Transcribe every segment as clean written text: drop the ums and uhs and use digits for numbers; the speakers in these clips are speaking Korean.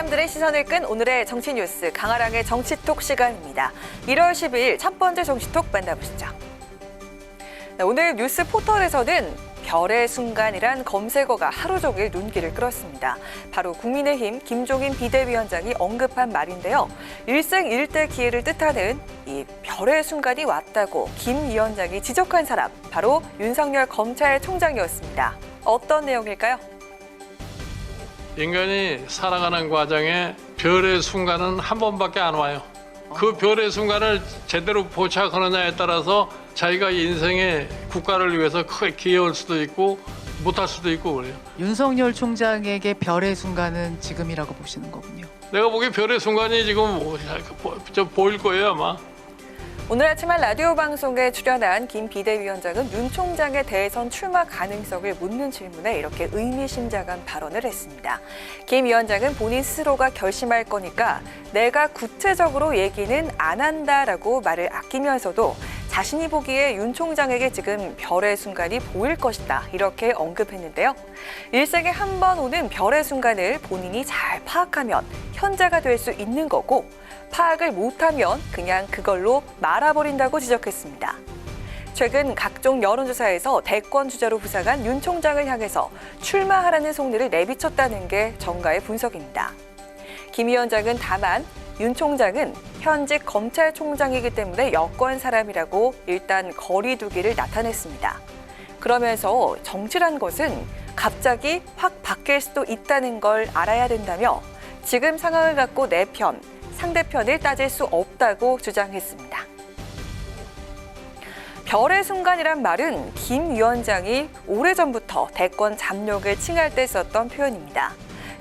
사람들의 시선을 끈 오늘의 정치 뉴스 강아랑의 정치톡 시간입니다. 1월 12일 첫 번째 정치톡 만나보시죠. 네, 오늘 뉴스 포털에서는 별의 순간이란 검색어가 하루 종일 눈길을 끌었습니다. 바로 국민의힘 김종인 비대위원장이 언급한 말인데요. 일생일대 기회를 뜻하는 이 별의 순간이 왔다고 김 위원장이 지적한 사람, 바로 윤석열 검찰총장이었습니다. 어떤 내용일까요? 인간이 살아가는 과정에 별의 순간은 한 번밖에 안 와요. 그 별의 순간을 제대로 포착하느냐에 따라서 자기가 인생의 국가를 위해서 크게 기여할 수도 있고 못할 수도 있고 그래요. 윤석열 총장에게 별의 순간은 지금이라고 보시는 거군요. 내가 보기엔 별의 순간이 지금 보일 거예요 아마. 오늘 아침 한 라디오 방송에 출연한 김 비대위원장은 윤 총장의 대선 출마 가능성을 묻는 질문에 이렇게 의미심장한 발언을 했습니다. 김 위원장은 본인 스스로가 결심할 거니까 내가 구체적으로 얘기는 안 한다라고 말을 아끼면서도 자신이 보기에 윤 총장에게 지금 별의 순간이 보일 것이다, 이렇게 언급했는데요. 일생에 한 번 오는 별의 순간을 본인이 잘 파악하면 현자가 될 수 있는 거고, 파악을 못하면 그냥 그걸로 말아버린다고 지적했습니다. 최근 각종 여론조사에서 대권 주자로 부상한 윤 총장을 향해서 출마하라는 속내를 내비쳤다는 게 정가의 분석입니다. 김 위원장은 다만 윤 총장은 현직 검찰총장이기 때문에 여권 사람이라고 일단 거리두기를 나타냈습니다. 그러면서 정치란 것은 갑자기 확 바뀔 수도 있다는 걸 알아야 된다며 지금 상황을 갖고 내 편, 상대편을 따질 수 없다고 주장했습니다. 별의 순간이란 말은 김 위원장이 오래전부터 대권 잡력을 칭할 때 썼던 표현입니다.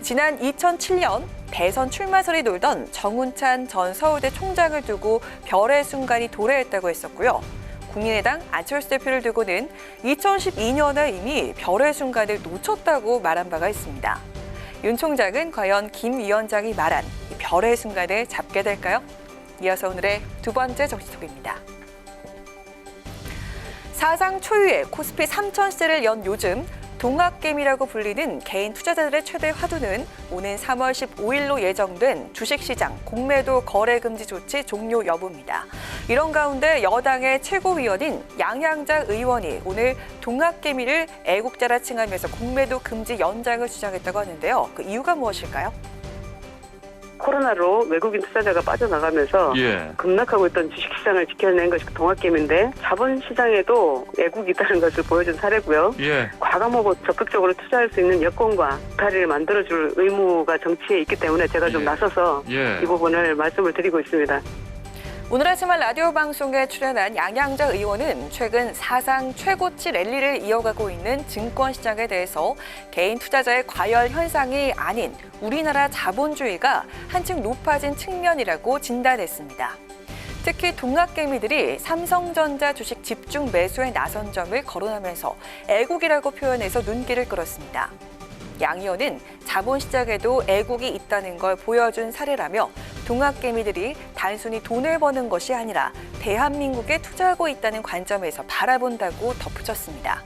지난 2007년 대선 출마설이 돌던 정운찬 전 서울대 총장을 두고 별의 순간이 도래했다고 했었고요. 국민의당 안철수 대표를 두고는 2012년에 이미 별의 순간을 놓쳤다고 말한 바가 있습니다. 윤 총장은 과연 김 위원장이 말한 이 별의 순간을 잡게 될까요? 이어서 오늘의 두 번째 정치톡입니다. 사상 초유의 코스피 3000세를 연 요즘 동학개미라고 불리는 개인 투자자들의 최대 화두는 오는 3월 15일로 예정된 주식시장 공매도 거래 금지 조치 종료 여부입니다. 이런 가운데 여당의 최고위원인 양양자 의원이 오늘 동학개미를 애국자라 칭하면서 공매도 금지 연장을 주장했다고 하는데요. 그 이유가 무엇일까요? 코로나로 외국인 투자자가 빠져나가면서 급락하고 있던 주식시장을 지켜낸 것이 동학개미인데 자본시장에도 애국이 있다는 것을 보여준 사례고요. 과감하고 적극적으로 투자할 수 있는 여건과 다리를 만들어줄 의무가 정치에 있기 때문에 제가 좀 나서서 이 부분을 말씀을 드리고 있습니다. 오늘 아침 한 라디오 방송에 출연한 양양자 의원은 최근 사상 최고치 랠리를 이어가고 있는 증권시장에 대해서 개인 투자자의 과열 현상이 아닌 우리나라 자본주의가 한층 높아진 측면이라고 진단했습니다. 특히 동학개미들이 삼성전자 주식 집중 매수에 나선 점을 거론하면서 애국이라고 표현해서 눈길을 끌었습니다. 양 의원은 자본시장에도 애국이 있다는 걸 보여준 사례라며 동학개미들이 단순히 돈을 버는 것이 아니라 대한민국에 투자하고 있다는 관점에서 바라본다고 덧붙였습니다.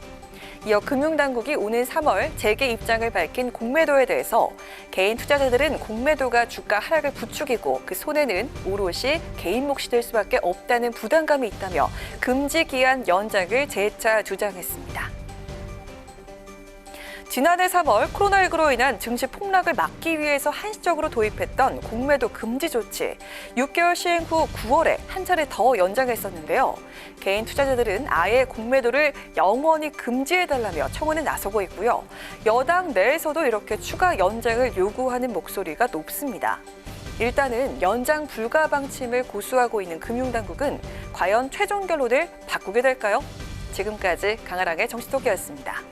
이어 금융당국이 오는 3월 재개 입장을 밝힌 공매도에 대해서 개인 투자자들은 공매도가 주가 하락을 부추기고 그 손해는 오롯이 개인 몫이 될 수밖에 없다는 부담감이 있다며 금지 기한 연장을 재차 주장했습니다. 지난해 3월 코로나19로 인한 증시 폭락을 막기 위해서 한시적으로 도입했던 공매도 금지 조치, 6개월 시행 후 9월에 한 차례 더 연장했었는데요. 개인 투자자들은 아예 공매도를 영원히 금지해달라며 청원에 나서고 있고요. 여당 내에서도 이렇게 추가 연장을 요구하는 목소리가 높습니다. 일단은 연장 불가 방침을 고수하고 있는 금융당국은 과연 최종 결론을 바꾸게 될까요? 지금까지 강아랑의 정치톡이었습니다.